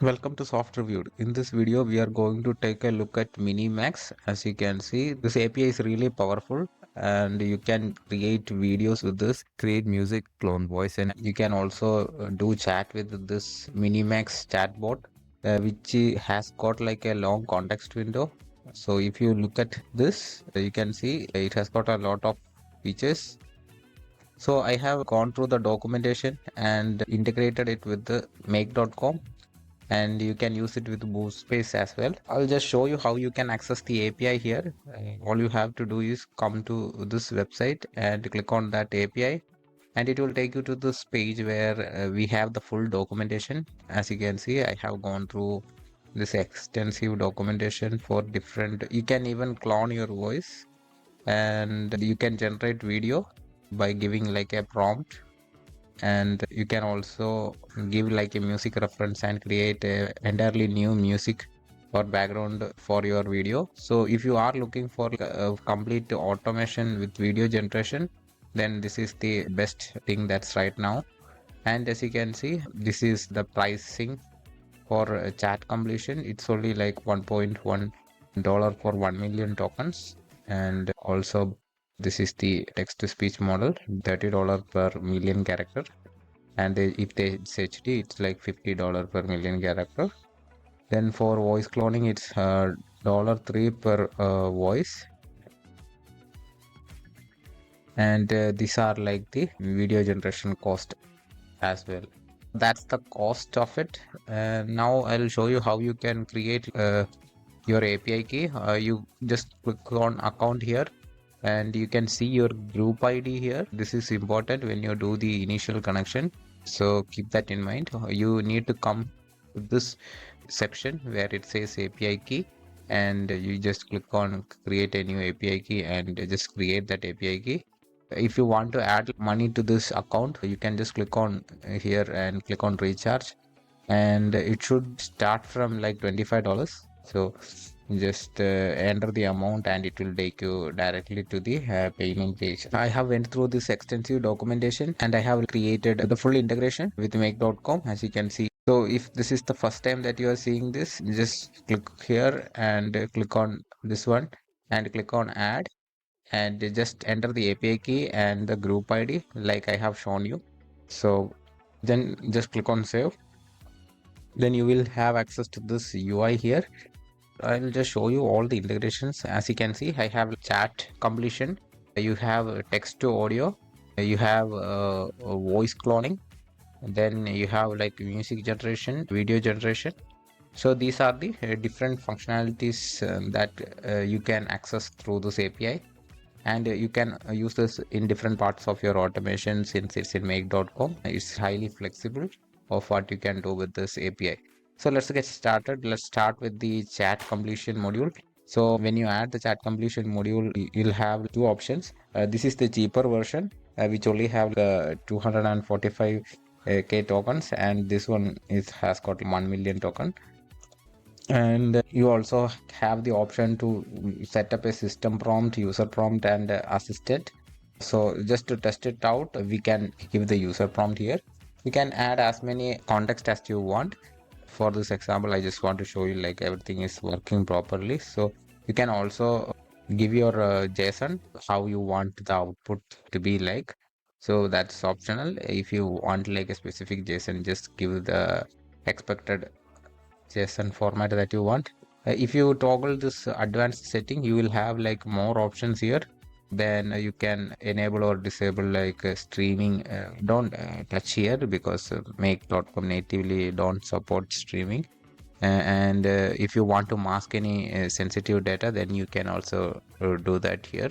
Welcome to Soft Reviewed. In this video, we are going to take a look at Minimax. As you can see, this API is really powerful and you can create videos with this, create music, clone voice, and you can also do chat with this Minimax chatbot, which has got like a long context window. So if you look at this, you can see it has got a lot of features. So I have gone through the documentation and integrated it with the make.com, and you can use it with boost space as well. I'll just show you how you can access the API here. All you have to do is come to this website and click on that API, and it will take you to this page where we have the full documentation. As you can see, I have gone through this extensive documentation for different. You can even clone your voice, and you can generate video by giving like a prompt, and you can also give like a music reference and create a entirely new music or background for your video. So if you are looking for a complete automation with video generation, then this is the best thing that's right now. And as you can see, this is the pricing for chat completion. It's only like $1.1 for 1 million tokens. And also this is the text to speech model, $30 per million character. And if it's HD, it's like $50 per million character. Then for voice cloning, it's $3 per voice. And these are like the video generation cost as well. That's the cost of it. Now I'll show you how you can create your API key. You just click on account here, and you can see your group ID here. This is important when you do the initial connection, so keep that in mind. You need to come to this section where it says API key, and you just click on create a new API key and just create that API key. If you want to add money to this account, you can just click on here and click on recharge, and it should start from like $25. So just enter the amount and it will take you directly to the payment page. I have went through this extensive documentation and I have created the full integration with make.com, as you can see. So if this is the first time that you are seeing this, just click here and click on this one and click on add, and just enter the API key and the group ID like I have shown you. So then just click on save. Then you will have access to this UI here. I'll just show you all the integrations. As you can see, I have chat completion, you have text to audio, you have voice cloning, and then you have like music generation, video generation. So these are the different functionalities that you can access through this API, and you can use this in different parts of your automation. Since it's in make.com, it's highly flexible of what you can do with this API. So let's get started. Let's start with the chat completion module. So when you add the chat completion module, you'll have two options. This is the cheaper version, which only have 245k tokens, and this one has got 1 million token. And you also have the option to set up a system prompt, user prompt, and assistant. So just to test it out, we can give the user prompt here. You can add as many context as you want. For this example, I just want to show you like everything is working properly. So you can also give your JSON, how you want the output to be like. So that's optional. If you want like a specific JSON, just give the expected JSON format that you want. If you toggle this advanced setting, you will have like more options here. Then you can enable or disable like streaming. Don't touch here because make.com natively don't support streaming. And if you want to mask any sensitive data, then you can also do that here.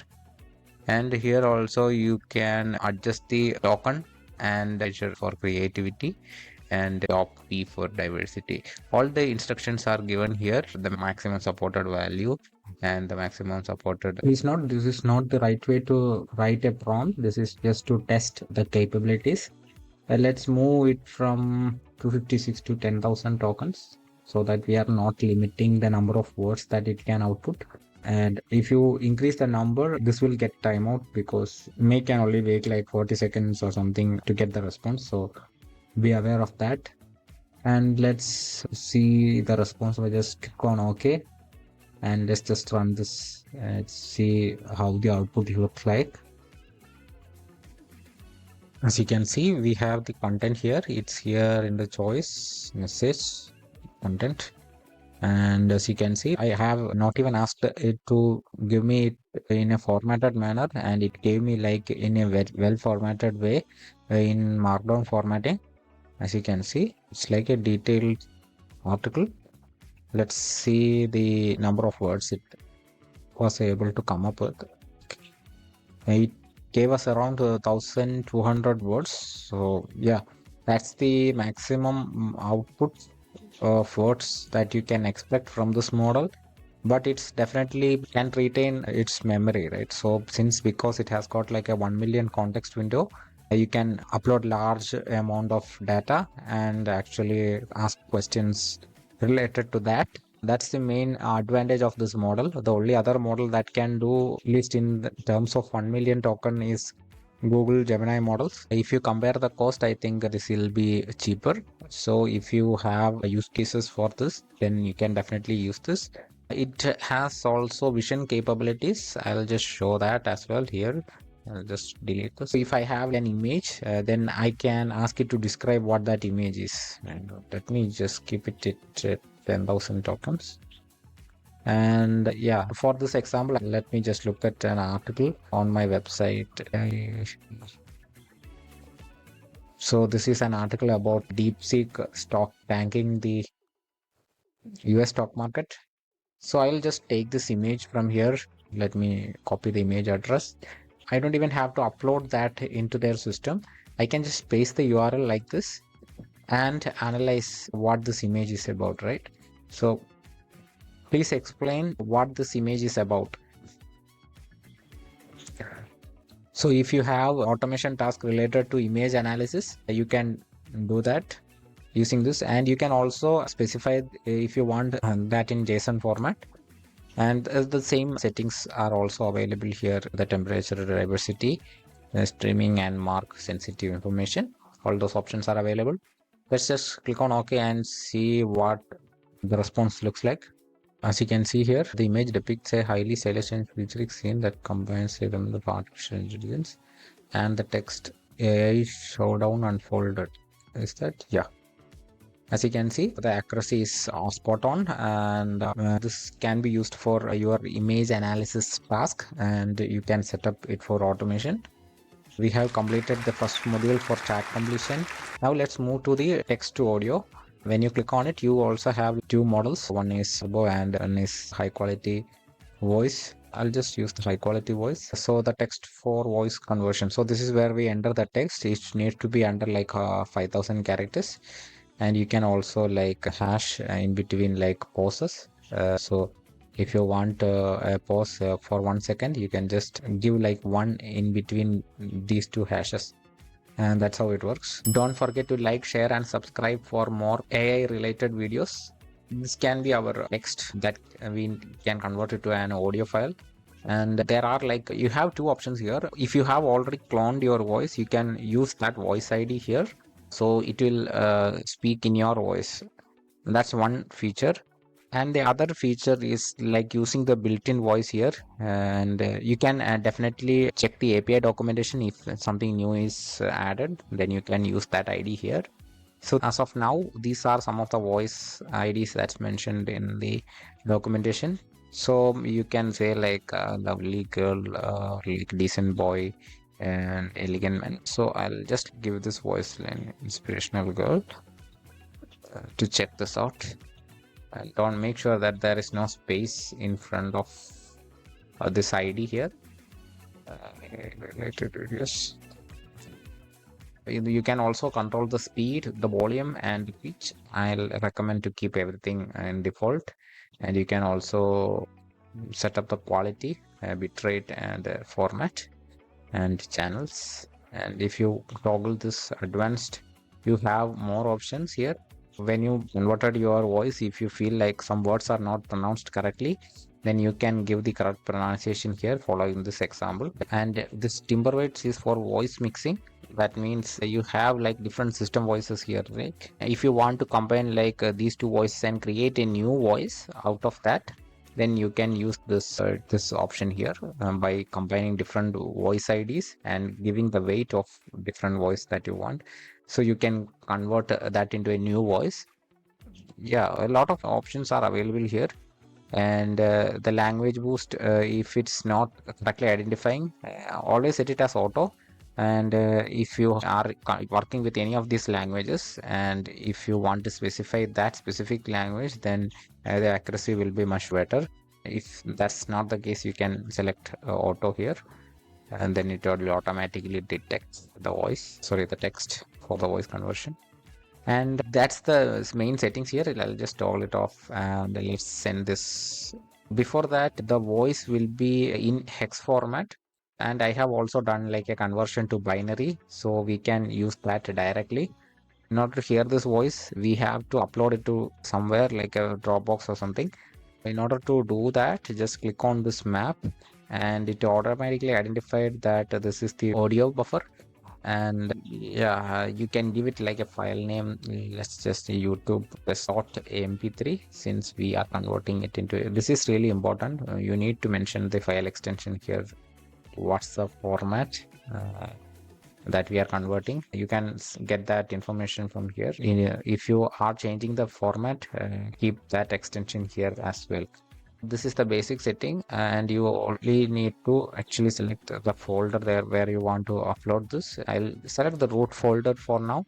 And here also you can adjust the token and measure for creativity and top P for diversity. All the instructions are given here, the maximum supported value and the maximum supported. This is not the right way to write a prompt. This is just to test the capabilities. Let's move it from 256 to 10,000 tokens, so that we are not limiting the number of words that it can output. And if you increase the number, this will get timeout because Make can only wait like 40 seconds or something to get the response. So be aware of that. And let's see the response. I just click on OK, and let's just run this and see how the output looks like. As you can see, we have the content here. It's here in the choice message content. And as you can see, I have not even asked it to give me it in a formatted manner, and it gave me like in a well formatted way in markdown formatting. As you can see, it's like a detailed article. Let's see the number of words it was able to come up with. It gave us around 1200 words. So yeah, that's the maximum output of words that you can expect from this model, but it's definitely can retain its memory, right? So since because it has got like a 1 million context window, you can upload large amount of data and actually ask questions related to that. That's the main advantage of this model. The only other model that can do, at least in the terms of 1 million token, is Google Gemini models. If you compare the cost, I think this will be cheaper. So if you have use cases for this, then you can definitely use this. It has also vision capabilities. I'll just show that as well here. I'll just delete this. So if I have an image, then I can ask it to describe what that image is. And let me just keep it at 10,000 tokens. And yeah, for this example, let me just look at an article on my website. So this is an article about DeepSeek stock tanking the US stock market. So I'll just take this image from here. Let me copy the image address. I don't even have to upload that into their system. I can just paste the URL like this and analyze what this image is about, right? So please explain what this image is about. So if you have automation task related to image analysis, you can do that using this, and you can also specify if you want that in JSON format. And the same settings are also available here: the temperature, diversity, streaming, and mark sensitive information. All those options are available. Let's just click on OK and see what the response looks like. As you can see here, the image depicts a highly stylish and futuristic scene that combines elements of artificial intelligence and the text AI showdown unfolded. Is that? Yeah. As you can see, the accuracy is spot on, and this can be used for your image analysis task, and you can set up it for automation. We have completed the first module for chat completion. Now let's move to the text to audio. When you click on it, you also have two models. One is turbo and one is high quality voice. I'll just use the high quality voice. So the text for voice conversion. So this is where we enter the text. It needs to be under like 5,000 characters. And you can also like hash in between like pauses. So if you want a pause for 1 second, you can just give like one in between these two hashes. And that's how it works. Don't forget to like, share, and subscribe for more AI related videos. This can be our text that we can convert it to an audio file. And there are like, you have two options here. If you have already cloned your voice, you can use that voice ID here. So it will speak in your voice. That's one feature. And the other feature is like using the built-in voice here, and you can definitely check the API documentation. If something new is added, then you can use that ID here. So as of now, these are some of the voice IDs that's mentioned in the documentation. So you can say like lovely girl, like decent boy, and elegant man. So I'll just give this voice line inspirational girl to check this out. And don't make sure that there is no space in front of this ID here. Related videos. You can also control the speed, the volume, and the pitch. I'll recommend to keep everything in default. And you can also set up the quality, bitrate, and format, and channels. And if you toggle this advanced, you have more options here. when you converted your voice, if you feel like some words are not pronounced correctly, then you can give the correct pronunciation here following this example. And this timber weights is for voice mixing. That means you have like different system voices here, right? If you want to combine like these two voices and create a new voice out of that, then you can use this option here by combining different voice IDs and giving the weight of different voice that you want. So you can convert that into a new voice. Yeah, a lot of options are available here. And the language boost, if it's not correctly identifying, always set it as auto. And if you are working with any of these languages, and if you want to specify that specific language, then the accuracy will be much better. If that's not the case, you can select auto here, and then it will automatically detect the text for the voice conversion. And that's the main settings here. I'll just toggle it off and let's send this. Before that, the voice will be in hex format, and I have also done like a conversion to binary, so we can use that directly. In order to hear this voice, we have to upload it to somewhere like a Dropbox or something. In order to do that, just click on this map, and it automatically identified that this is the audio buffer. And yeah, you can give it like a file name. Let's just YouTube mp3, since we are converting it into, this is really important. You need to mention the file extension here. What's the format that we are converting? You can get that information from here. If you are changing the format, keep that extension here as well. This is the basic setting, and you only need to actually select the folder there where you want to upload this. I'll select the root folder for now,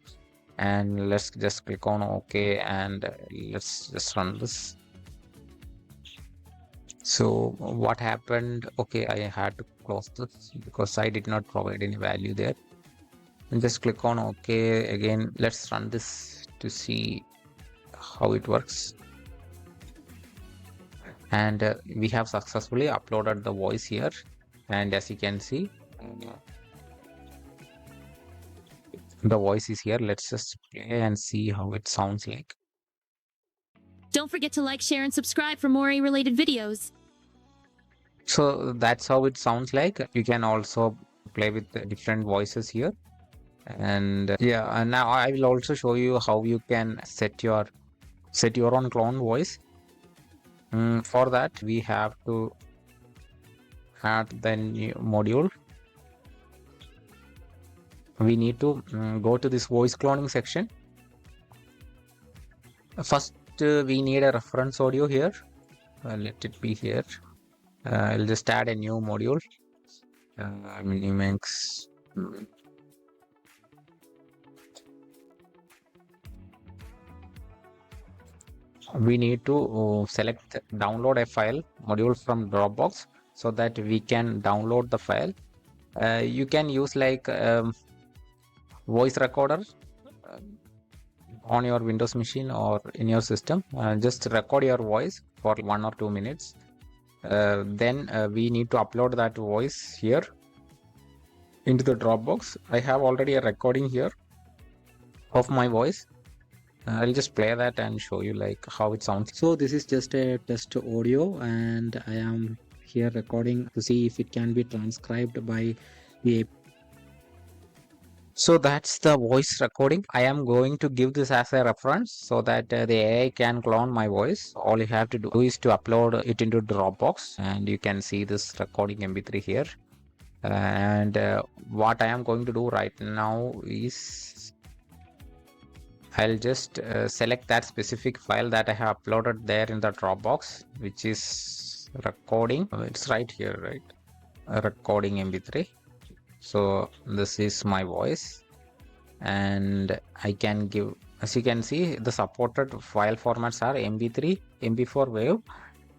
and let's just click on OK, and let's just run this. So what happened? Okay, I had to close this because I did not provide any value there. And just click on OK again. Let's run this to see how it works. And we have successfully uploaded the voice here, and as you can see, the voice is here. Let's just play and see how it sounds like. Don't forget to like, share, and subscribe for more A-related videos. So that's how it sounds like. You can also play with the different voices here. And yeah, and now I will also show you how you can set your own clone voice. For that, we have to add the new module. We need to go to this voice cloning section. First, we need a reference audio here. Let it be here. I'll just add a new module. Minimax. We need to select download a file module from Dropbox so that we can download the file. You can use like voice recorder on your Windows machine or in your system. Just record your voice for 1 or 2 minutes. Then we need to upload that voice here into the Dropbox. I have already a recording here of my voice. I'll just play that and show you like how it sounds. So this is just a test audio, and I am here recording to see if it can be transcribed by the. So that's the voice recording. I am going to give this as a reference so that the AI can clone my voice. All you have to do is to upload it into Dropbox, and you can see this recording mp3 here. And what I am going to do right now is I'll just select that specific file that I have uploaded there in the Dropbox, which is recording. It's right here, right? Recording mp3. So this is my voice, and I can give, as you can see, the supported file formats are mp3, mp4 wave,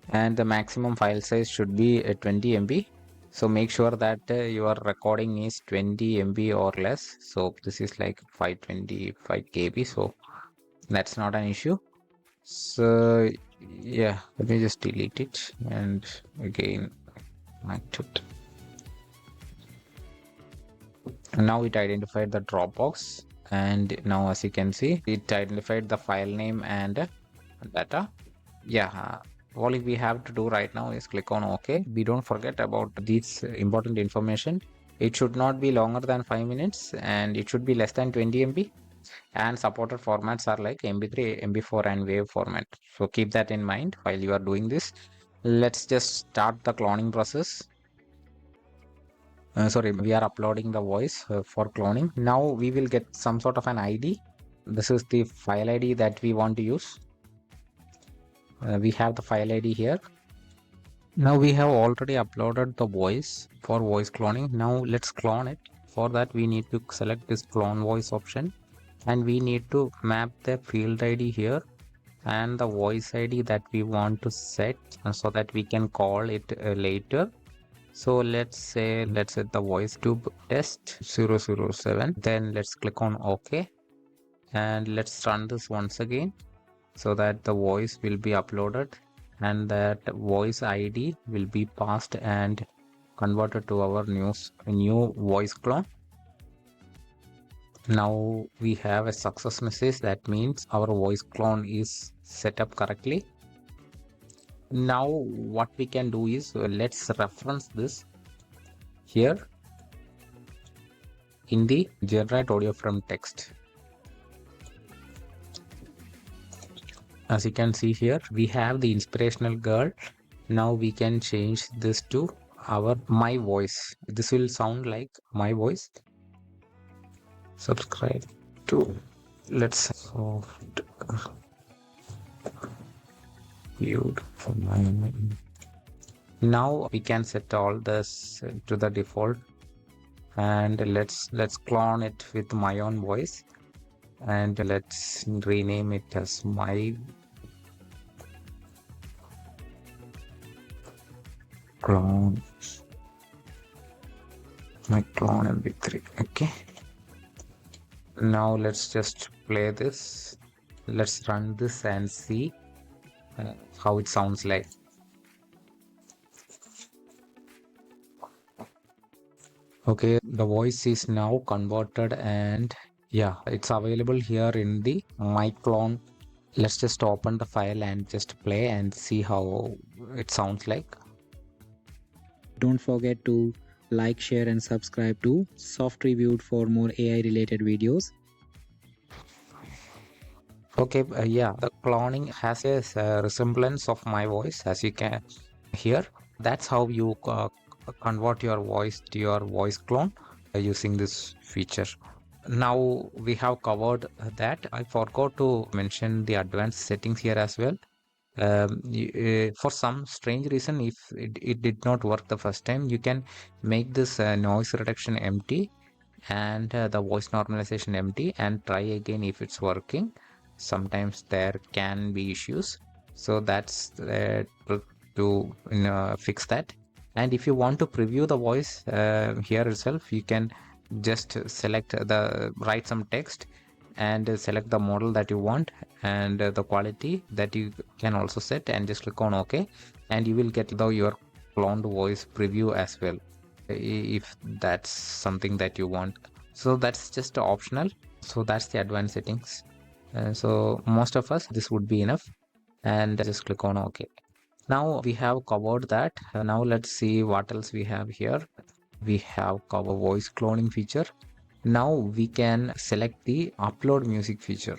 and the maximum file size should be 20 MB. So make sure that your recording is 20 MB or less. So this is like 525 KB, so that's not an issue. So yeah, let me just delete it and again connect it. And now it identified the Dropbox, And now as you can see, it identified the file name and data. Yeah, all we have to do right now is click on OK. We don't forget about this important information. It should not be longer than 5 minutes and it should be less than 20 MB. And supported formats are like MP3, MP4 and WAV format. So keep that in mind while you are doing this. Let's just start the cloning process. Sorry, we are uploading the voice for cloning. Now we will get some sort of an ID. This is the file ID that we want to use. We have the file ID here. Now we have already uploaded the voice for voice cloning. Now let's clone it. For that we need to select this clone voice option and we need to map the field ID here and the voice ID that we want to set so that we can call it later. So let's set the voice tube test 007. Then let's click on OK and let's run this once again so that the voice will be uploaded and that voice ID will be passed and converted to our new voice clone. Now we have a success message. That means our voice clone is set up correctly. Now what we can do is let's reference this here in the generate audio from text. As you can see here, we have the inspirational girl. Now we can change this to my voice. This will sound like my voice. Subscribe to let's soft viewed for my. Now we can set all this to the default and let's clone it with my own voice and let's rename it as my clone mp3. Okay, now let's just play this. Let's run this and see how it sounds like. Okay, the voice is now converted and yeah, it's available here in the my clone. Let's just open the file and just play and see how it sounds like. Don't forget to like, share and subscribe to Soft Reviewed for more AI related videos. Okay, yeah, the cloning has a resemblance of my voice as you can hear. That's how you convert your voice to your voice clone using this feature. Now we have covered that. I forgot to mention the advanced settings here as well. For some strange reason, if it did not work the first time, you can make this noise reduction empty and the voice normalization empty and try again if it's working. Sometimes there can be issues, so that's to fix that. And if you want to preview the voice here itself, you can just write some text and select the model that you want and the quality that you can also set and just click on OK and you will get your cloned voice preview as well if that's something that you want. So that's just optional. So that's the advanced settings. So most of us this would be enough and just click on OK. Now we have covered that. Now let's see what else we have here. We have covered voice cloning feature. Now we can select the upload music feature.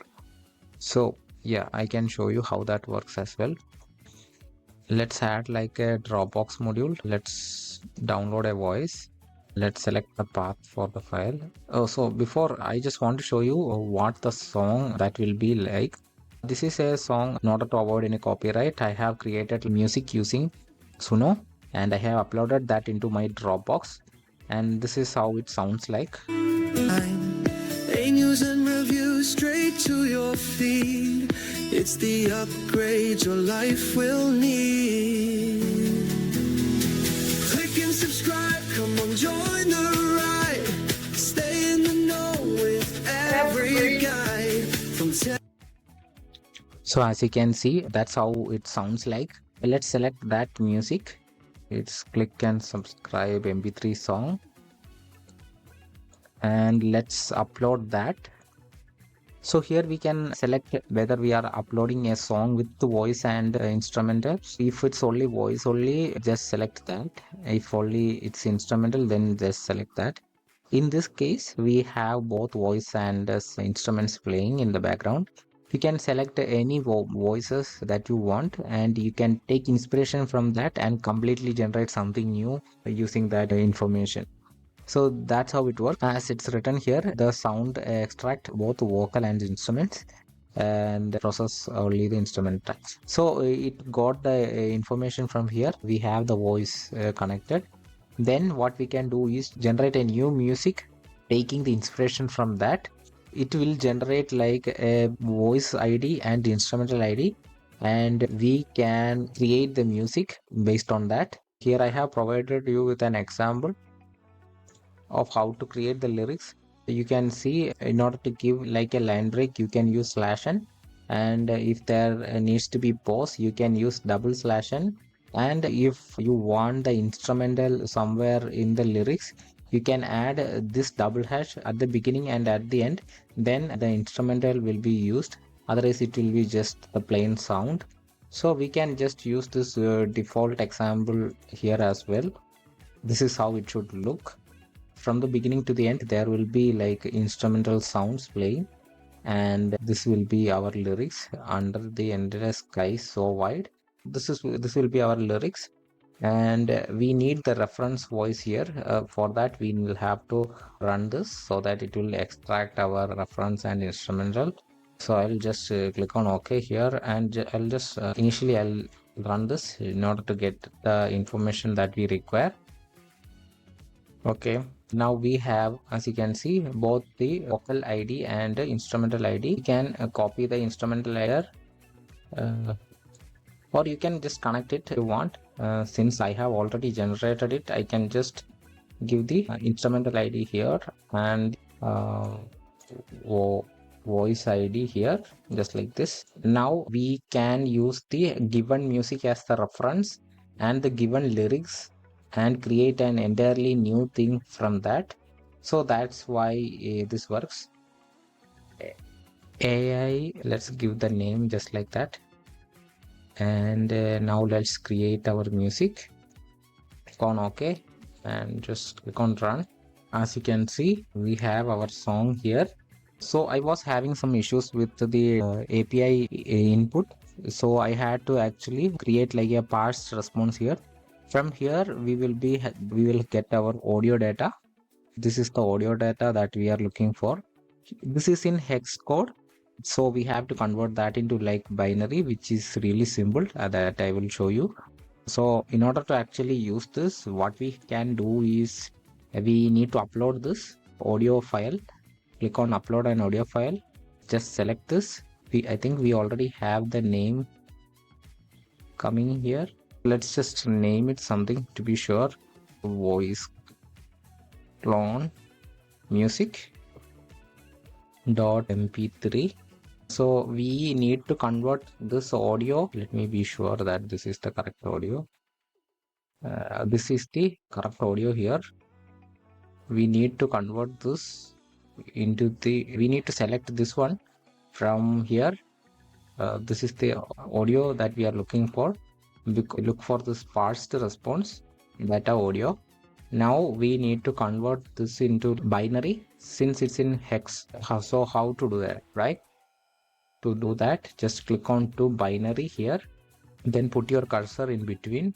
So yeah, I can show you how that works as well. Let's add like a Dropbox module. Let's download a voice. Let's select the path for the file. So before, I just want to show you what the song that will be like. This is a song in order to avoid any copyright. I have created music using Suno and I have uploaded that into my Dropbox and this is how it sounds like. News and reviews straight to your feed. It's the upgrade your life will need. Click and subscribe, come on, join the ride. Stay in the know with every guide from So as you can see, that's how it sounds like. Let's select that music. It's click and subscribe MP3 song. And let's upload that. So here we can select whether we are uploading a song with the voice and instrumental. If it's only voice only, just select that. If only it's instrumental, then just select that. In this case, we have both voice and instruments playing in the background. You can select any voices that you want, and you can take inspiration from that and completely generate something new using that information. So that's how it works. As it's written here, the sound extract both vocal and instruments and process only the instrument tracks. So it got the information from here. We have the voice connected. Then what we can do is generate a new music, taking the inspiration from that. It will generate like a voice ID and instrumental ID, and we can create the music based on that. Here I have provided you with an example of how to create the lyrics. You can see, in order to give like a line break, you can use /n, and if there needs to be pause, you can use /n. And if you want the instrumental somewhere in the lyrics, you can add this double hash at the beginning and at the end, then the instrumental will be used. Otherwise it will be just the plain sound. So we can just use this default example here as well. This is how it should look. From the beginning to the end, there will be like instrumental sounds playing, and this will be our lyrics. Under the endless sky so wide, this will be our lyrics. And we need the reference voice here. For that we will have to run this so that it will extract our reference and instrumental. So I'll just click on OK here, and I'll just initially I'll run this in order to get the information that we require. Okay, now we have, as you can see, both the vocal ID and the instrumental ID. You can copy the instrumental layer, or you can just connect it if you want. Since I have already generated it, I can just give the instrumental ID here and voice ID here, just like this. Now we can use the given music as the reference and the given lyrics and create an entirely new thing from that. So that's why this works. AI, let's give the name just like that. And now let's create our music. Click on OK and just click on run. As you can see, we have our song here. So I was having some issues with the API input. So I had to actually create like a parsed response here. From here, we will get our audio data. This is the audio data that we are looking for. This is in hex code. So we have to convert that into like binary, which is really simple, that I will show you. So in order to actually use this, what we can do is we need to upload this audio file. Click on upload an audio file. Just select this. I think we already have the name coming here. Let's just name it something to be sure. Voice clone music .mp3. So we need to convert this audio. Let me be sure that this is the correct audio. This is the correct audio here. We need to convert this into we need to select this one from here. This is the audio that we are looking for. Look for this parsed response data audio. Now we need to convert this into binary since it's in hex. So how to do that, right? To do that, just click on to binary here, then put your cursor in between,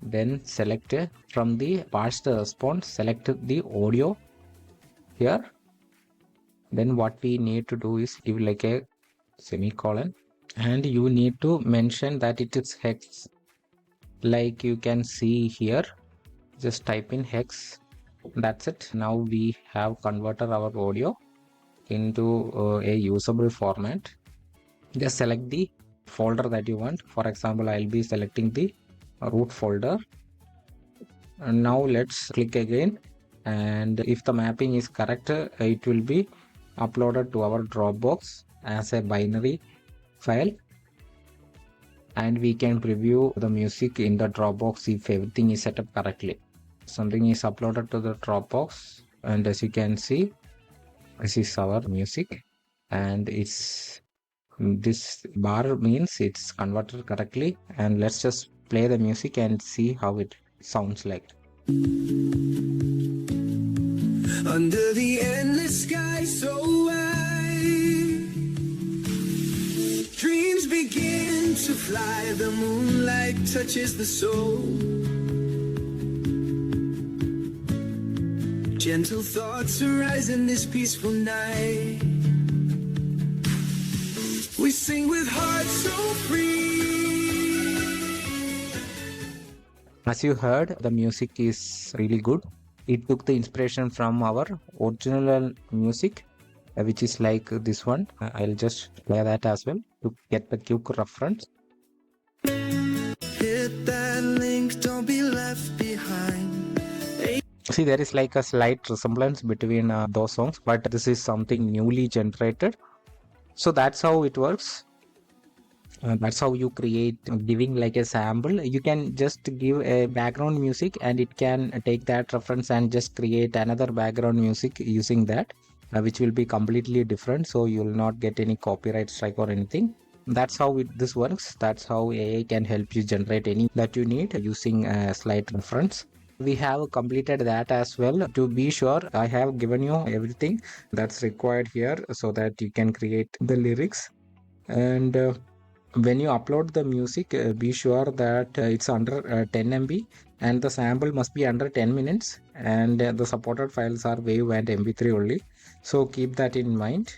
then select from the parsed response, select the audio here. Then what we need to do is give like a semicolon, and you need to mention that it is hex. Like you can see here, just type in hex. That's it. Now we have converted our audio into a usable format. Just select the folder that you want. For example, I'll be selecting the root folder. And now let's click again, and if the mapping is correct, it will be uploaded to our Dropbox as a binary file, and we can preview the music in the Dropbox if everything is set up correctly. Something is uploaded to the Dropbox, and as you can see, this is our music and it's this bar means it's converted correctly. And let's just play the music and see how it sounds like. Under the endless sky so wide, dreams begin to fly. The moonlight touches the soul. Gentle thoughts arise in this peaceful night. We sing with hearts so free. As you heard, the music is really good. It took the inspiration from our original music, which is like this one. I'll just play that as well to get the quick reference. Hit that link, don't be left behind. See, there is like a slight resemblance between those songs, but this is something newly generated. So that's how it works. That's how you create, giving like a sample. You can just give a background music and it can take that reference and just create another background music using that, which will be completely different. So you will not get any copyright strike or anything. That's how this works. That's how AI can help you generate any that you need using a slight reference. We have completed that as well. To be sure, I have given you everything that's required here so that you can create the lyrics. And when you upload the music, be sure that it's under 10 MB and the sample must be under 10 minutes, and the supported files are WAV and MP3 only. So keep that in mind.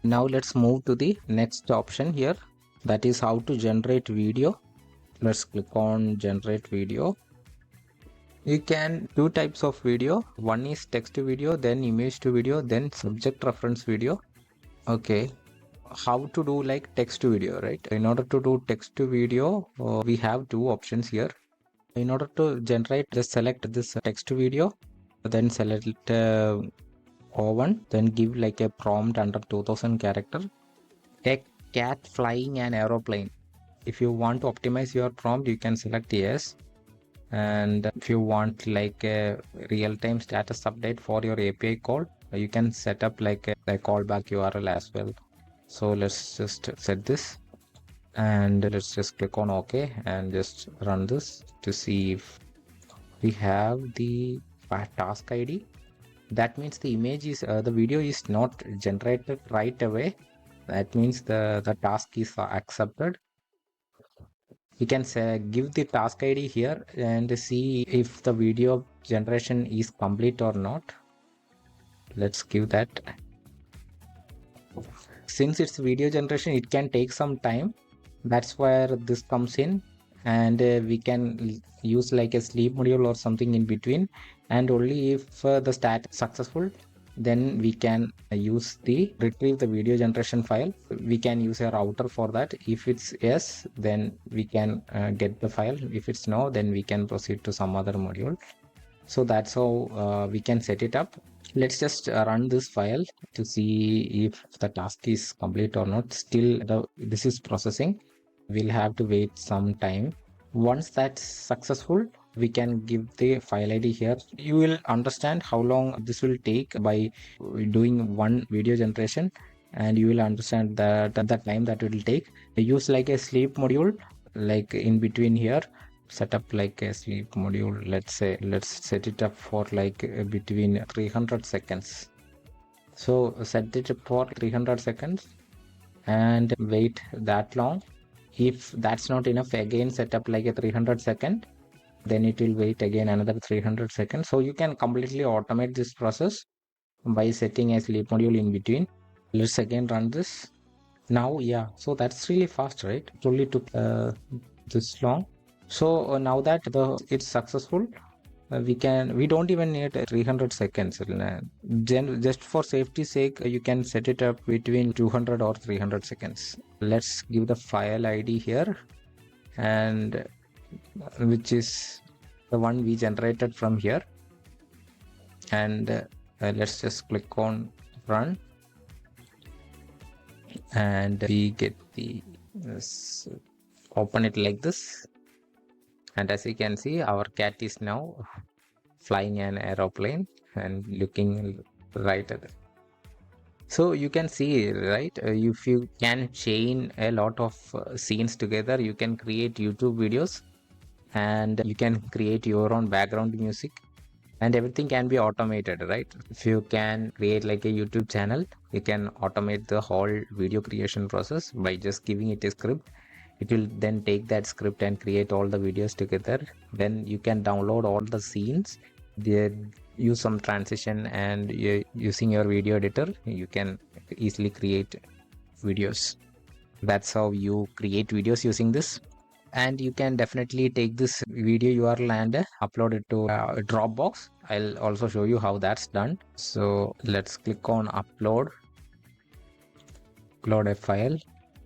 Now let's move to the next option here, that is how to generate video. Let's click on generate video. You can two types of video. One is text to video, then image to video, then subject reference video. Okay, how to do like text to video, right? In order to do text to video, we have two options here. In order to generate, just select this text to video, then select O1, then give like a prompt under 2000 character. A cat flying an aeroplane. If you want to optimize your prompt, you can select yes. And if you want like a real-time status update for your API call, you can set up like a callback URL as well. So let's just set this and let's just click on OK and just run this to see if we have the task ID. That means the image is the video is not generated right away. That means the task is accepted. You can say give the task ID here and see if the video generation is complete or not. Let's give that. Since it's video generation, it can take some time. That's where this comes in, and we can use like a sleep module or something in between. And only if the stat is successful, then we can retrieve the video generation file. We can use a router for that. If it's yes, then we can get the file. If it's no, then we can proceed to some other module. So that's how we can set it up. Let's just run this file to see if the task is complete or not. Still this is processing. We'll have to wait some time. Once that's successful, we can give the file ID here. You will understand how long this will take by doing one video generation, and you will understand that the time that it will take. Use like a sleep module, like in between here. Set up like a sleep module. Let's set it up for like between 300 seconds. So set it for 300 seconds and wait that long. If that's not enough, again set up like a 300 second, then it will wait again another 300 seconds. So you can completely automate this process by setting a sleep module in between. Let's again run this now. Yeah, so that's really fast, right? It only took this long. So now that it's successful, we don't even need 300 seconds. Just for safety sake, you can set it up between 200 or 300 seconds. Let's give the file ID here, and which is the one we generated from here, and let's just click on run, and we get the open it like this. And as you can see, our cat is now flying an aeroplane and looking right at it. So you can see, right? If you can chain a lot of scenes together, you can create YouTube videos, and you can create your own background music, and everything can be automated, right? If you can create like a YouTube channel, you can automate the whole video creation process by just giving it a script. It will then take that script and create all the videos together. Then you can download all the scenes, then use some transition, and using your video editor, you can easily create videos. That's how you create videos using this. And you can definitely take this video URL and upload it to Dropbox. I'll also show you how that's done. So let's click on upload a file.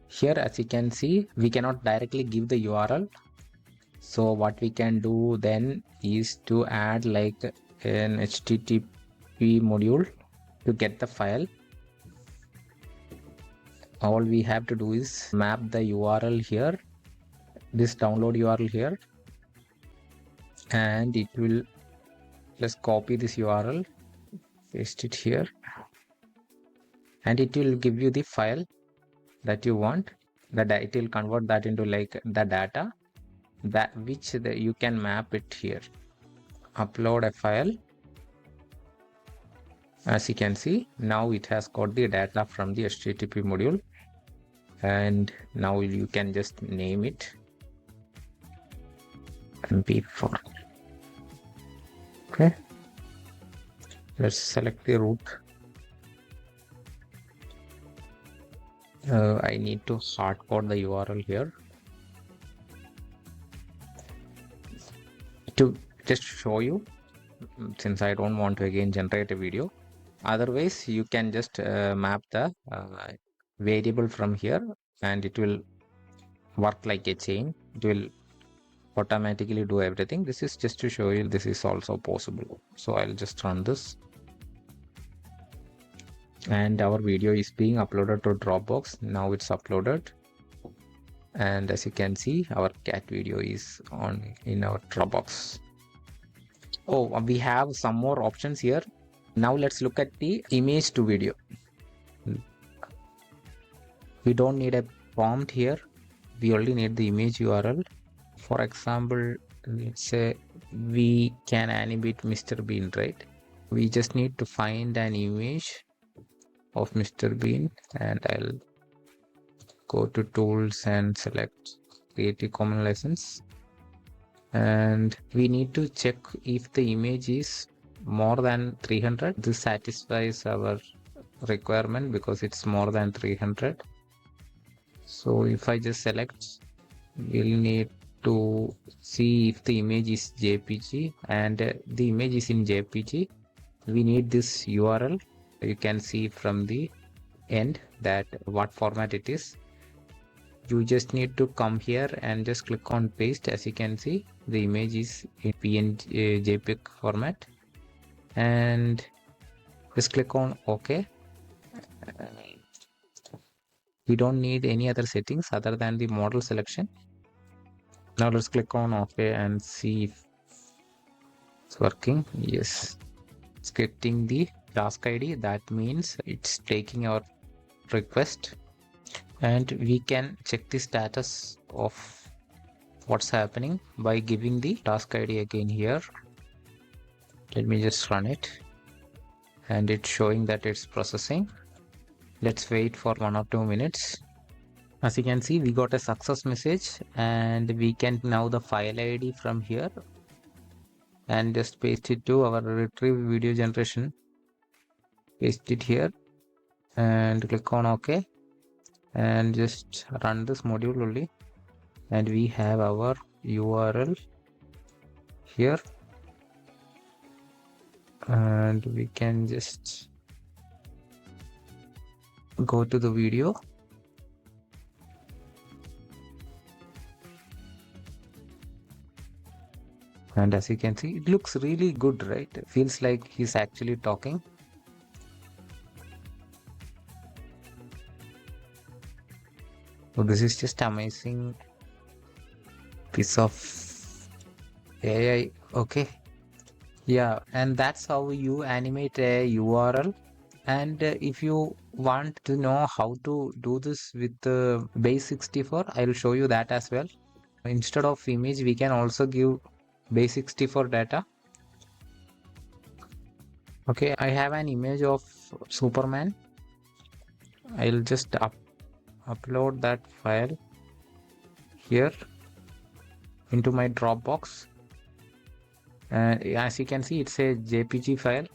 Here, as you can see, we cannot directly give the URL. So what we can do then is to add like an HTTP module to get the file. All we have to do is map the URL here, this download URL here, and it will just copy this URL, paste it here, and it will give you the file that you want. That it will convert that into like the data that you can map it here. Upload a file. As you can see, now it has got the data from the HTTP module, and now you can just name it MP4. Okay, let's select the root. I need to hardcode the URL here to just show you, since I don't want to again generate a video. Otherwise, you can just map the variable from here, and it will work like a chain. It will automatically do everything. This is just to show you this is also possible. So I'll just run this, and our video is being uploaded to Dropbox. Now it's uploaded, and as you can see, our cat video is on in our Dropbox. Oh, we have some more options here. Now let's look at the image to video. We don't need a prompt here. We only need the image URL. For example, let's say we can animate Mr. Bean, right? We just need to find an image of Mr. Bean, and I'll go to tools and select Creative Commons license. And we need to check if the image is more than 300. This satisfies our requirement because it's more than 300. So if I just select, we'll need to see if the image is JPG, and the image is in JPG. We need this URL. You can see from the end that what format it is. You just need to come here and just click on paste. As you can see, the image is in PNG JPEG format, and just click on OK. We don't need any other settings other than the model selection. Now let's click on OK and see if it's working. Yes, it's getting the task ID. That means it's taking our request, and we can check the status of what's happening by giving the task ID again here. Let me just run it, and it's showing that it's processing. Let's wait for 1 or 2 minutes. As you can see, we got a success message, and we can now the file ID from here and just paste it to our retrieve video generation. Paste it here and click on OK, and just run this module only, and we have our URL here, and we can just go to the video. And as you can see, it looks really good, right? It feels like he's actually talking. So this is just amazing piece of AI. Okay. Yeah, and that's how you animate a URL. And if you want to know how to do this with base 64, I'll show you that as well. Instead of image, we can also give base 64 data. Okay, I have an image of Superman. I'll just upload that file here into my Dropbox. And as you can see, it's a JPG file.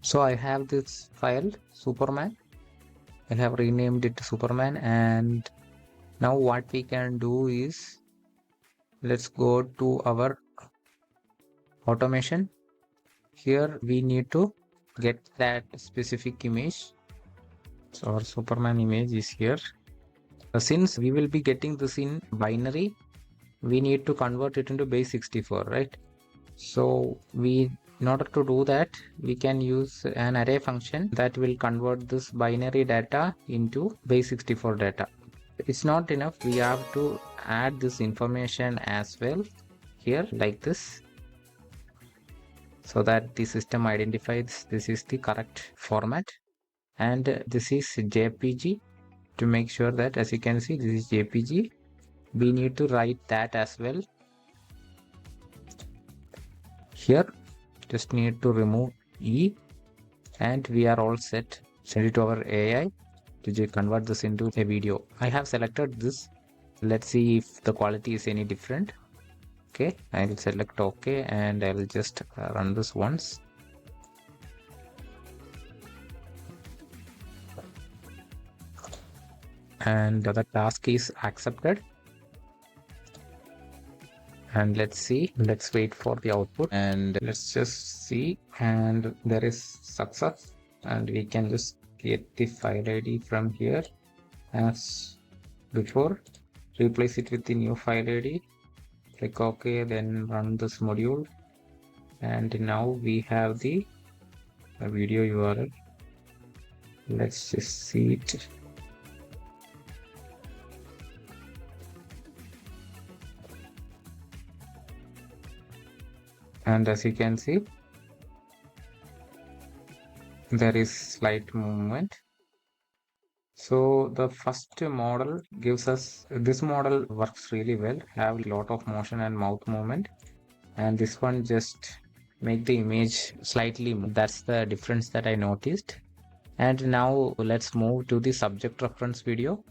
So I have this file, Superman. I have renamed it Superman, and now what we can do is, let's go to our automation. Here we need to get that specific image. So our Superman image is here. Since we will be getting this in binary, we need to convert it into base 64, right? So in order to do that, we can use an array function that will convert this binary data into base 64 data. It's not enough, we have to add this information as well here, like this, so that the system identifies this is the correct format. And this is JPG, to make sure that, as you can see, this is JPG. We need to write that as well. Here just need to remove E, and we are all set. Send it to our AI to convert this into a video. I have selected this. Let's see if the quality is any different. Okay, I will select OK, and I will just run this once. And the task is accepted. And let's see, let's wait for the output, and let's just see, and there is success, and we can just get the file ID from here as before, replace it with the new file ID, click OK, then run this module, and now we have the video URL. Let's just see it. And as you can see, there is slight movement. So the first model gives us, this model works really well, have a lot of motion and mouth movement, and this one just make the image slightly move. That's the difference that I noticed. And now let's move to the subject reference video.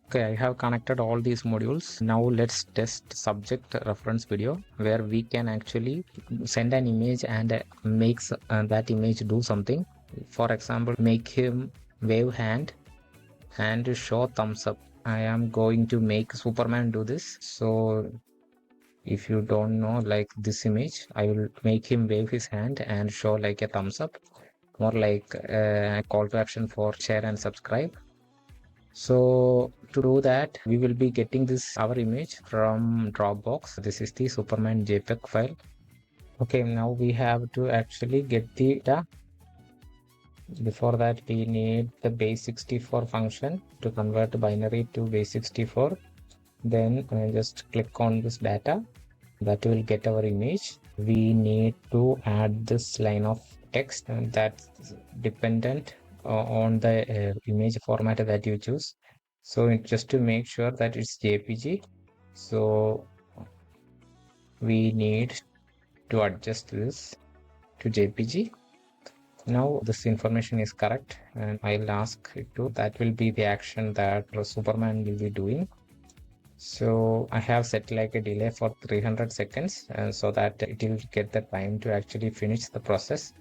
Okay, I have connected all these modules. Now let's test subject reference video, where we can actually send an image and makes that image do something. For example, make him wave hand and show thumbs up. I am going to make Superman do this. So if you don't know, like this image, I will make him wave his hand and show like a thumbs up, more like a call to action for share and subscribe. So to do that, we will be getting this our image from Dropbox. This is the Superman JPEG file. Okay, now we have to actually get the data. Before that, we need the base 64 function to convert binary to base 64. Then just click on this data. That will get our image. We need to add this line of text, and that's dependent on the image format that you choose. So just to make sure that it's JPG, so we need to adjust this to JPG. Now this information is correct, and I'll ask it to, that will be the action that Superman will be doing. So I have set like a delay for 300 seconds, so that it will get the time to actually finish the process,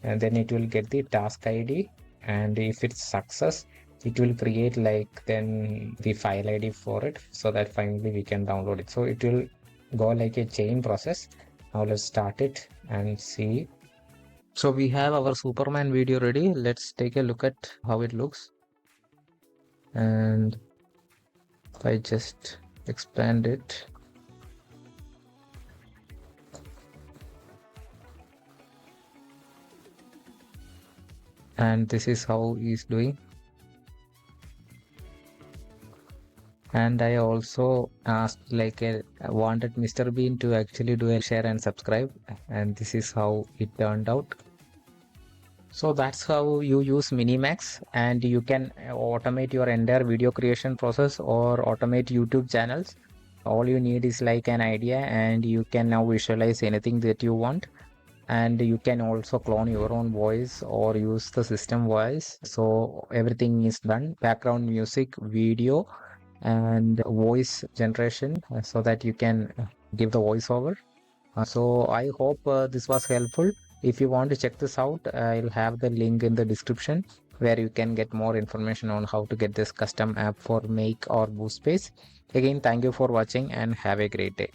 and then it will get the task ID, and if it's success, it will create like then the file ID for it, so that finally we can download it. So it will go like a chain process. Now let's start it and see. So we have our Superman video ready. Let's take a look at how it looks. And if I just expand it, and this is how he's doing. And I also asked, like, I wanted Mr. Bean to actually do a share and subscribe, and this is how it turned out. So that's how you use Minimax, and you can automate your entire video creation process or automate YouTube channels. All you need is like an idea, and you can now visualize anything that you want. And you can also clone your own voice or use the system voice. So everything is done: background music, video, and voice generation, so that you can give the voiceover. So I hope this was helpful. If you want to check this out, I'll have the link in the description where you can get more information on how to get this custom app for Make or Boost Space. Again, thank you for watching and have a great day.